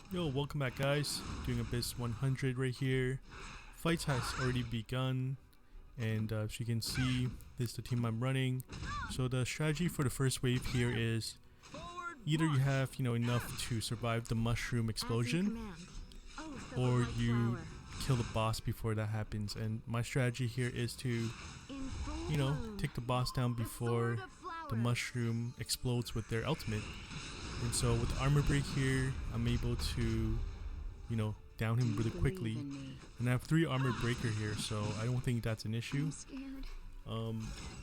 Yo, welcome back guys. Doing Abyss 100 right here. Fights has already begun, and as you can see, this is the team I'm running. So the strategy for the first wave here is either you have enough to survive the mushroom explosion, or you kill the boss before that happens. And my strategy here is to take the boss down before the mushroom explodes with their ultimate. And so with the armor break here, I'm able to, down him really quickly. And I have 3 armor breaker here, so I don't think that's an issue.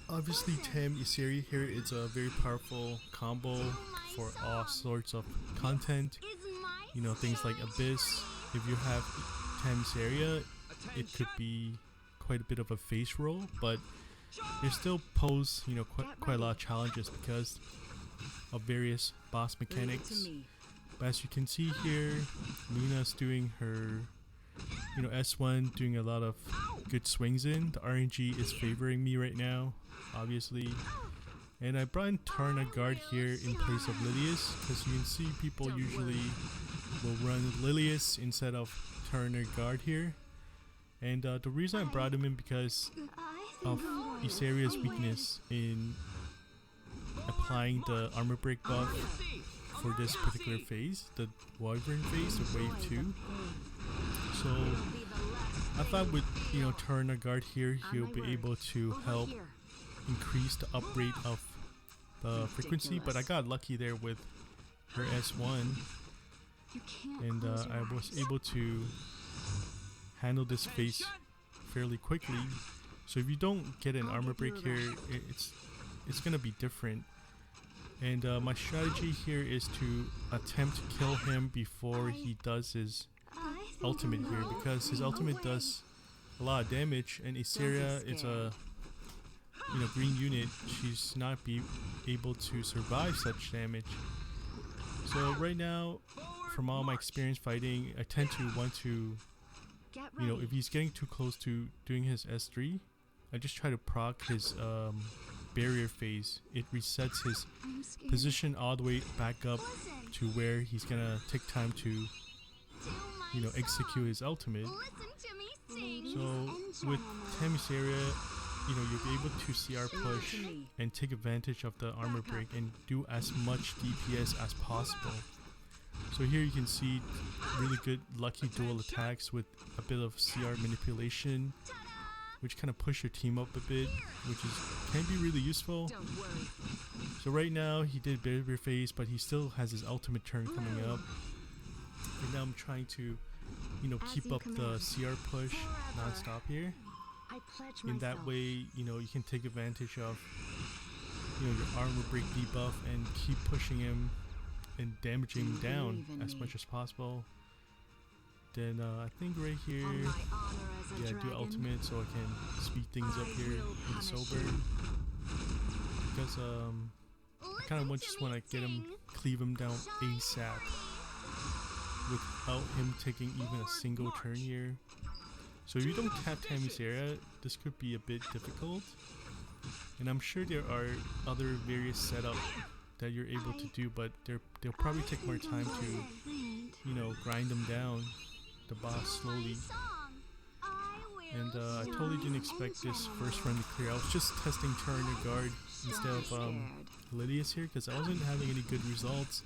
Obviously Tam Iseria here is a very powerful combo for all sorts of content. Things like Abyss. If you have Tam Iseria, it could be quite a bit of a face roll, but it still pose, quite a lot of challenges because of various boss mechanics. But as you can see here, Luna's doing her S1, doing a lot of good swings in. The RNG is favoring me right now, obviously. And I brought in Taranor Guard here in place of Lilius, because you can see people usually will run Lilius instead of Taranor Guard here. And the reason I brought him in because of Iseria's weakness in applying the armor break buff for this particular phase, the Wyvern phase, the wave 2. So I thought with Taranor Guard here, he'll be able to help increase the up rate of the frequency, but I got lucky there with her S1, and I was able to handle this phase fairly quickly. So if you don't get an armor break here, it's gonna be different. And my strategy here is to attempt to kill him before he does his ultimate here, because his ultimate does a lot of damage, and Iseria is a green unit. She's not able to survive such damage. So right now, from all my experience fighting, I tend to want to, if he's getting too close to doing his S3, I just try to proc his barrier phase. It resets his position all the way back up to where he's gonna take time to execute his ultimate. So with Tam Iseria, you'll be able to CR push and take advantage of the armor break and do as much DPS as possible. So here you can see really good lucky dual attacks with a bit of CR manipulation, which kind of push your team up a bit, which can be really useful. So right now he did barrier phase, but he still has his ultimate turn coming up. And now I'm trying to, keep up the CR push non-stop here. In that way, you can take advantage of, your armor break debuff and keep pushing him and damaging him down as much as possible. Then I think right here, do ultimate so I can speed things up here in sober, because I kind of just want to get him, cleave him down ASAP without him taking even a single turn here. So if you don't tap Tam Iseria, this could be a bit difficult, and I'm sure there are other various setups that you're able to do, but they'll probably take more time to grind them down, the boss, slowly. And I totally didn't expect this first run to clear. I was just testing Taranor Guard instead of Lilius here, because I wasn't having any good results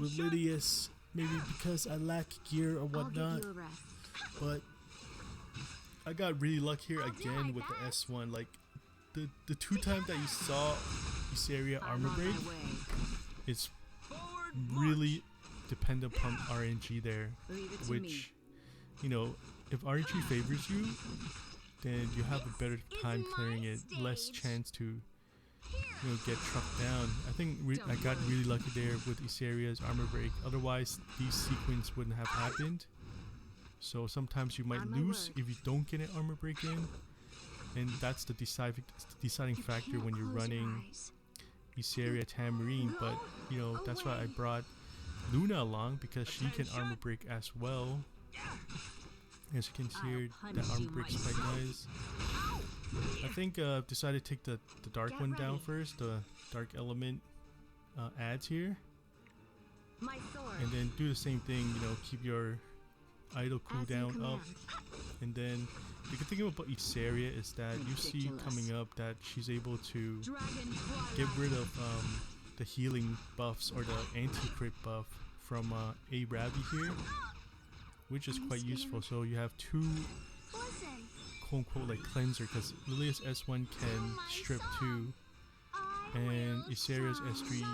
with Lilius, maybe because I lack gear or whatnot. But I got really lucky here again with the S1. Like the 2 times that you saw Iseria armor break, it's really dependent upon RNG there, which if RNG favors you, then you have a better time clearing it, less chance to get trucked down. I think I got really lucky there with Iseria's armor break, otherwise these sequence wouldn't have happened. So sometimes you might lose if you don't get an armor break in, and that's the deciding factor when you're running Iseria Tamarinne. But that's why I brought Luna along, because she can armor break as well. As you can see here, the armor break's quite nice. I think I've decided to take the dark one down first, the dark element ads here. And then do the same thing, you know, keep your idle cooldown up. And then the good thing about Iseria is that you see coming up that she's able to get rid of the healing buffs or the anti-crit buff from a Ravi here, which is quite useful. So you have two quote-unquote like cleanser, because Lilia's S1 can strip too, and Iseria's S3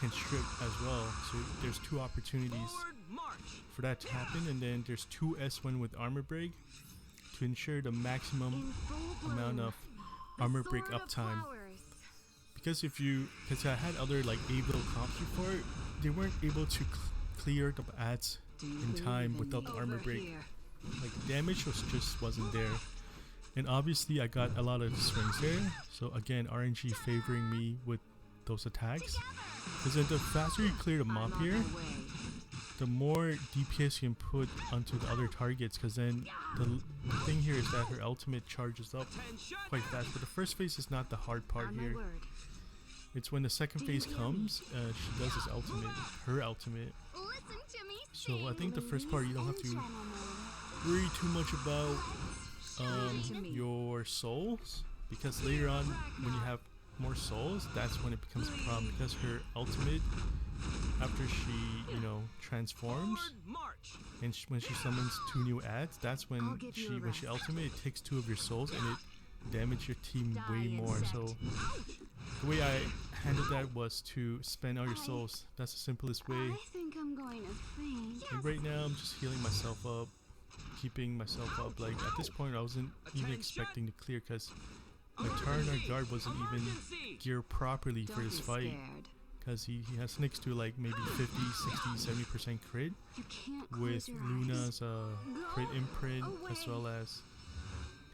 can strip as well. So there's two opportunities for that to happen. And then there's two S1 with armor break to ensure the maximum amount of armor break uptime. Because I had other like able comps before, they weren't able to clear the ads in time without the armor break. Like the damage wasn't there. And obviously I got a lot of swings there. So again, RNG favoring me with those attacks. Because then the faster you clear the mob here, the more DPS you can put onto the other targets. Because then the thing here is that her ultimate charges up quite fast. But the first phase is not the hard part here. It's when the second phase comes, she does her ultimate. So I think the first part you don't have to worry too much about your souls, because later on when you have more souls, that's when it becomes a problem, because her ultimate, after she, you know, transforms and when she summons two new ads, that's when she ultimate, it takes two of your souls and it damages your team way more. So the way I handled that was to spend all your souls. That's the simplest way. And right now I'm just healing myself up, keeping myself up. Like at this point I wasn't even expecting to clear, because my Taranor Guard wasn't even geared properly for this fight, because he has next to like maybe 50, 60, 70% crit with Luna's crit imprint, as well as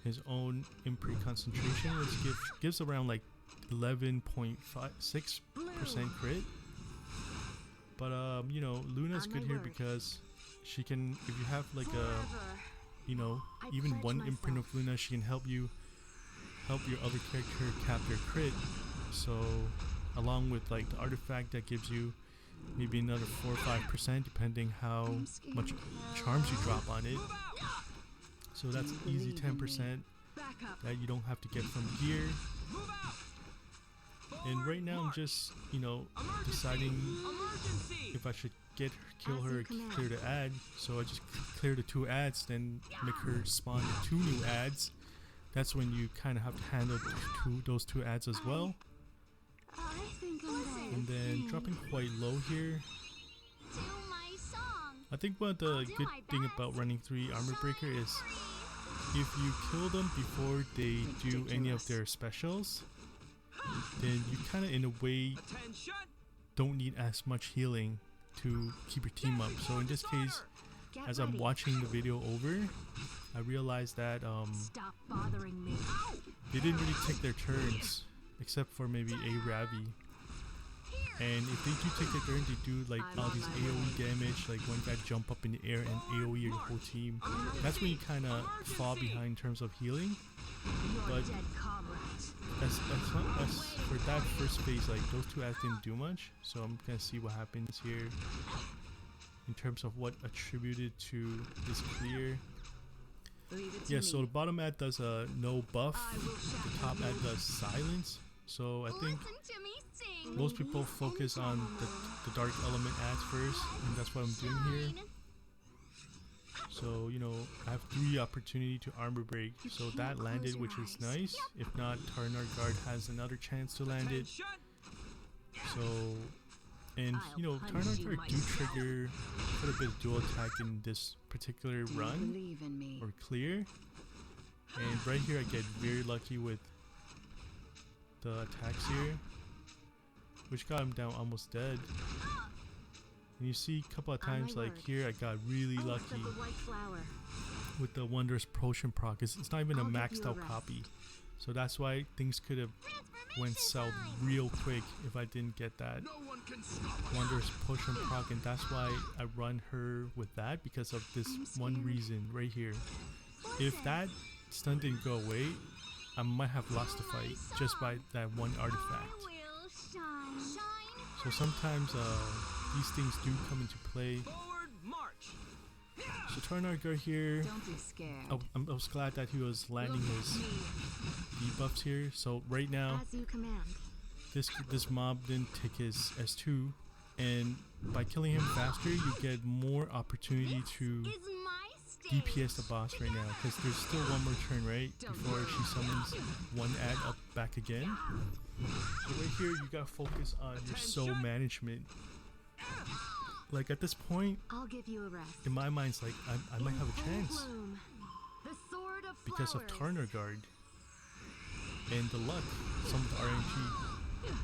his own imprint concentration, which gives around like 11.6% crit. But you know, Luna's good here because she can, if you have like a, you know, even one imprint of Luna, she can help your other character cap their crit. So along with like the artifact that gives you maybe another 4 or 5% depending how much charms you drop on it. So that's an easy 10% that you don't have to get from gear. And right now I'm just, you know, deciding if I should kill her or clear the ad. So I just clear the two ads, then make her spawn the two new ads. That's when you kind of have to handle those two ads as well. And then dropping quite low here. I think one of the good thing about running 3 armor breaker is if you kill them before they do any of their specials, then you kind of in a way don't need as much healing to keep your team up. So in this case, as I'm watching the video over, I realized that they didn't really take their turns, except for maybe a Ravi. And if they do take their turn, they do like all these AoE damage, like one guy jump up in the air and AoE your whole team. That's when you kind of fall behind in terms of healing. But as for that first phase, like those two ads didn't do much. So I'm gonna see what happens here in terms of what attributed to this clear. Yeah, so the bottom ad does a no buff, the top ad does silence. So I think most people focus on the dark element ads first, and that's what I'm doing here. So, you know, I have 3 opportunity to armor break, so that landed, which is nice. If not, Taranor Guard has another chance to land it. So, and you know, Taranor Guard do trigger quite a bit of dual attack in this particular run or clear. And right here I get very lucky with the attacks here, which got him down almost dead. And you see a couple of times like here I got really lucky with the Wondrous Potion proc. It's not even a maxed out copy, so that's why things could have went south real quick if I didn't get that Wondrous Potion proc. And that's why I run her with that, because of this one reason right here. If that stun didn't go away, I might have lost the fight just by that one artifact. So sometimes these things do come into play. So Taranor Guard here. Don't be scared. Oh, I was glad that he was landing his debuffs here. So right now, As you command. this mob didn't take his S2, and by killing him faster, you get more opportunity to Is my stage. DPS the boss right now, because there's still one more turn, right, before she summons one ad up back again. So right here, you gotta focus on your soul management. Like at this point, I'll give you a rest. in my mind, it's like I might have a chance Bloom. The sword of because of flowers. Taranor Guard and the luck, some of the RNG.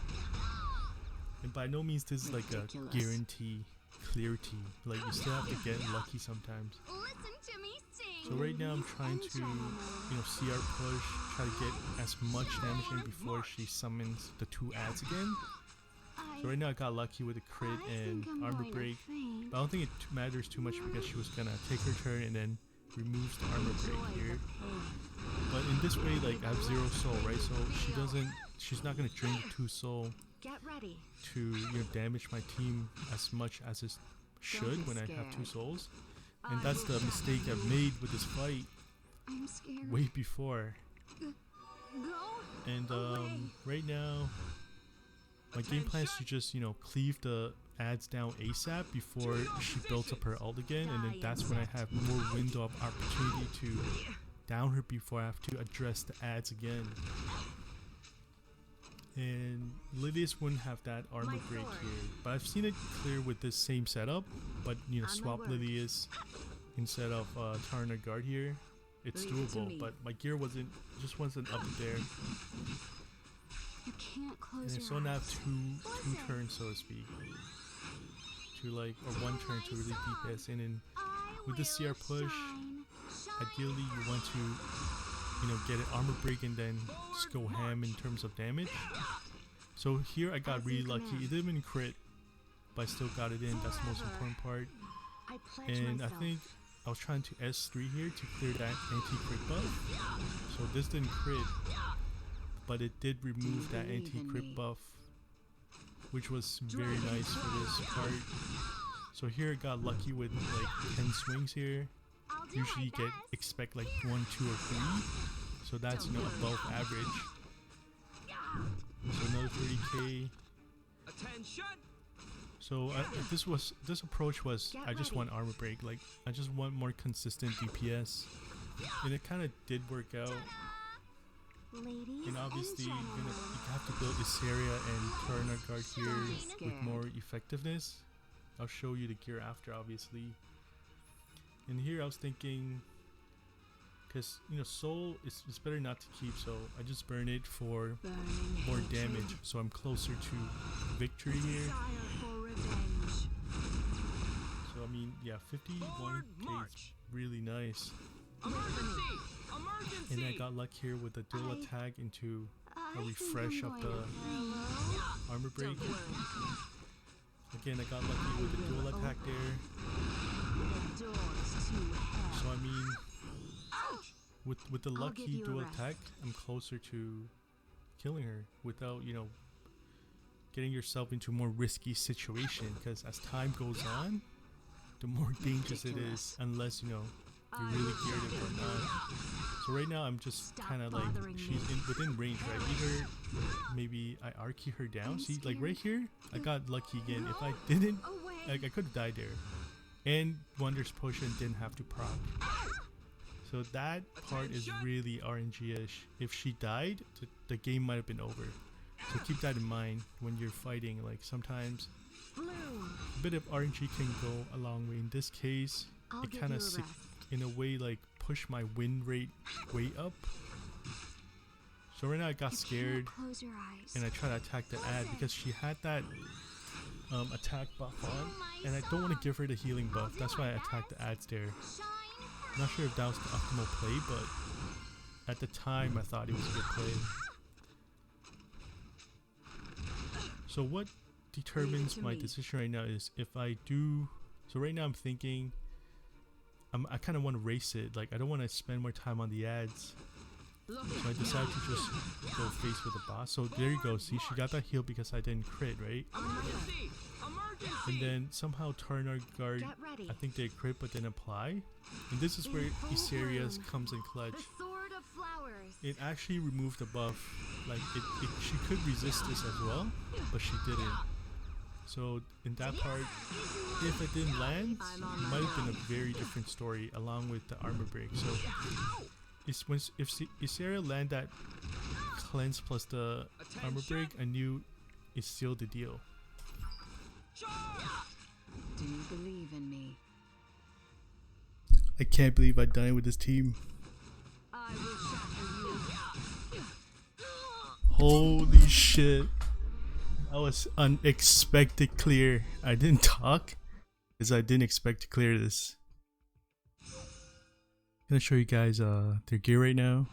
And by no means this is like a guarantee clarity. Like you still have to get lucky sometimes. Listen to me sing. So right now I'm trying to, CR push, try to get as much damage in before she summons the 2 ads again. So right now I got lucky with a crit and armor break, but I don't think it matters too much because she was gonna take her turn and then removes the armor break here. But in this way, like I have 0 soul, right? So she's not gonna drain the 2 soul Get ready. to damage my team as much as it should when I have 2 souls. And that's the mistake I've made with this fight I'm scared. way before. Go. And right now my game plan is to just cleave the ads down ASAP before she builds up her ult again, and then that's when I have more window of opportunity to down her before I have to address the ads again. And Lydius wouldn't have that armor break here, but I've seen it clear with this same setup, but swap Lydius instead of Taranor Guard here. It's doable, but my gear wasn't up there. You can't close And I your still have eyes. two turns, so to speak, or 1 turn to really DPS in. And with this CR push, ideally you want to get an armor break and then just go ham in terms of damage. So here I got really lucky. It didn't even crit, but I still got it in. That's the most important part. I pledge And myself. I think I was trying to S3 here to clear that anti-crit buff. So this didn't crit, but it did remove that anti-crit buff, which was very nice for this part. So here I got lucky with like 10 swings here. I'll do Usually my you best. expect like 1, 2, or 3. So that's above average. So another 30k. So this approach was I just want armor break. Like I just want more consistent DPS, and it kind of did work out. Ladies And obviously you gentlemen. have to build Iseria and Taranor Guard here with more effectiveness. I'll show you the gear after, obviously. And here I was thinking, because soul is better not to keep, so I just burn it for Burning more hatred. damage, so I'm closer to victory here. Desire for revenge. So I mean, yeah, 51k is really nice. And I got luck here with the dual attack into a refresh of the armor break. Again, I got lucky with the dual attack there. The door is too heavy. So I mean, with the give lucky you a dual rest. attack, I'm closer to killing her without getting yourself into a more risky situation. Because as time goes on, the more dangerous it is, unless you're really geared it or not. So right now I'm just kind of like, she's within range, right? Either maybe I archy her down. See, like right here, I got lucky again. If I didn't, like I could have died there. And Wonders Potion didn't have to proc. So that part is really RNG-ish. If she died, the game might have been over. So keep that in mind when you're fighting. Like sometimes a bit of RNG can go a long way. In this case, I'll it give kind you of a rest. in a way like push my win rate way up. So right now I got scared Close your eyes. and I try to attack the ad because she had that attack buff on, and I don't want to give her the healing buff. That's why I attacked the ads there. Not sure if that was the optimal play, but at the time I thought it was a good play. So what determines my decision right now is if I do. So right now I'm thinking I kind of want to race it. Like I don't want to spend more time on the ads. So I decided to just go face with the boss. So there you go. See, she got that heal because I didn't crit, right? And then somehow Taranor Guard, Get ready. I think they crit but then apply. And this is where Iseria comes in clutch. The sword of flowers. It actually removed the buff. Like she could resist this as well, but she didn't. So in that part, if it didn't land, it might have been a very different story along with the armor break. So if Iseria land that cleanse plus the armor break, I knew it sealed the deal. Do you believe in me? I can't believe I done it with this team. I will shatter you. Holy shit. That was unexpected clear. I didn't talk because I didn't expect to clear this. I'm gonna show you guys their gear right now.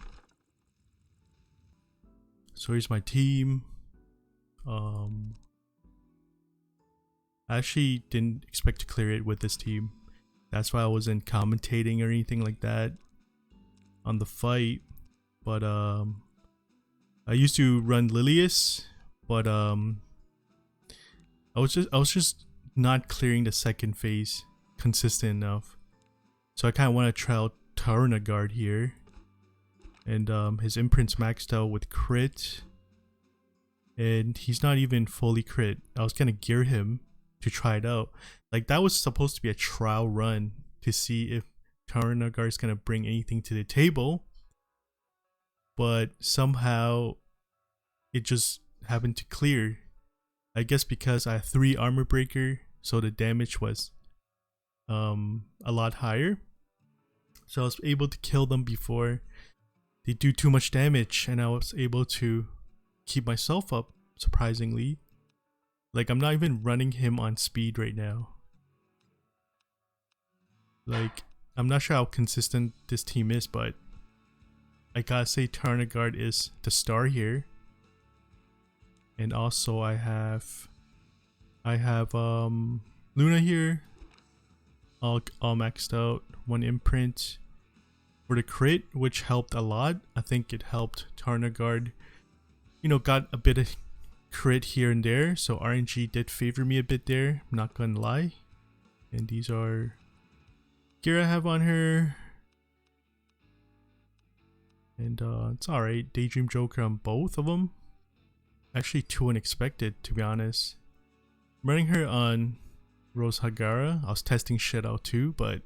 So here's my team. I actually didn't expect to clear it with this team. That's why I wasn't commentating or anything like that on the fight. But I used to run Lilius, but I was just not clearing the second phase consistent enough. So I kind of want to try out Taranor Guard here. And his imprint's maxed out with crit. And he's not even fully crit. I was gonna gear him to try it out. Like that was supposed to be a trial run to see if Taranor Guard is gonna bring anything to the table. But somehow it just happened to clear. I guess because I have 3 armor breaker, so the damage was a lot higher. So I was able to kill them before they do too much damage, and I was able to keep myself up, surprisingly. Like I'm not even running him on speed right now. Like I'm not sure how consistent this team is, but I gotta say Taranor Guard is the star here. And also I have Luna here, all maxed out, 1 imprint for the crit, which helped a lot. I think it helped Taranor Guard, you know, got a bit of crit here and there, so RNG did favor me a bit there, I'm not gonna lie. And these are gear I have on her, and it's alright. Daydream Joker on both of them. Actually too unexpected, to be honest. I'm running her on Rose Hagara. I was testing shit out too, but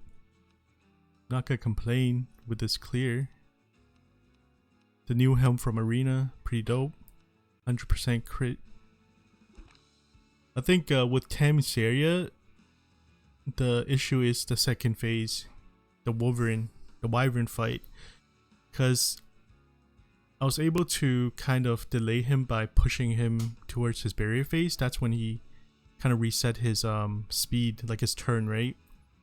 not gonna complain with this clear. The new helm from Arena, pretty dope. 100% crit. I think with Tam Iseria, the issue is the second phase, the Wyvern fight, because I was able to kind of delay him by pushing him towards his barrier phase. That's when he kind of reset his speed, like his turn, right?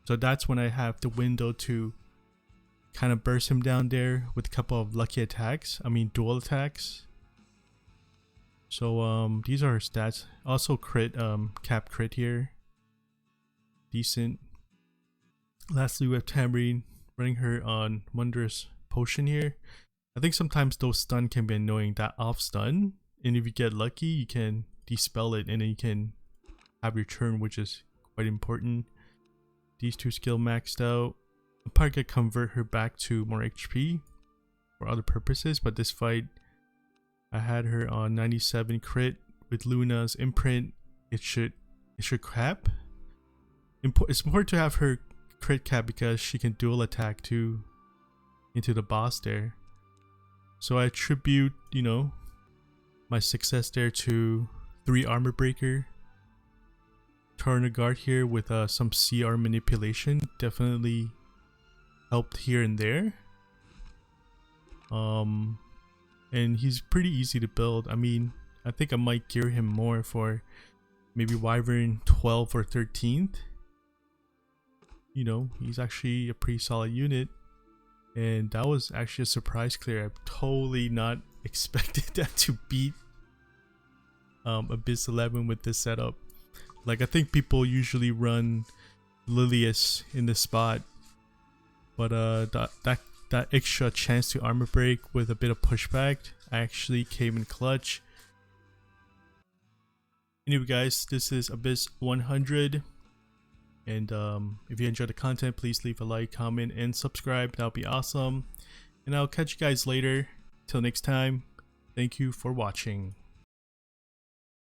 So that's when I have the window to kind of burst him down there with a couple of lucky attacks. I mean dual attacks. So these are her stats. Also crit, cap crit here. Decent. Lastly, we have Tamarinne, running her on Wondrous Potion here. I think sometimes those stun can be annoying, that off stun, and if you get lucky you can dispel it and then you can have your turn, which is quite important. These 2 skill maxed out. I'm probably gonna convert her back to more HP for other purposes, but this fight I had her on 97 crit with Luna's imprint. It should cap. It's important to have her crit cap because she can dual attack too into the boss there. So I attribute, you know, my success there to 3 armor breaker. Taranor Guard here with some CR manipulation definitely helped here and there. And he's pretty easy to build. I mean, I think I might gear him more for maybe Wyvern 12 or 13th. You know, he's actually a pretty solid unit. And that was actually a surprise clear. I totally not expected that to beat Abyss 11 with this setup. Like I think people usually run Lilius in this spot, but that extra chance to armor break with a bit of pushback actually came in clutch. Anyway guys, this is Abyss 100, and if you enjoyed the content, please leave a like, comment, and subscribe. That would be awesome, and I'll catch you guys later. Till next time, thank you for watching.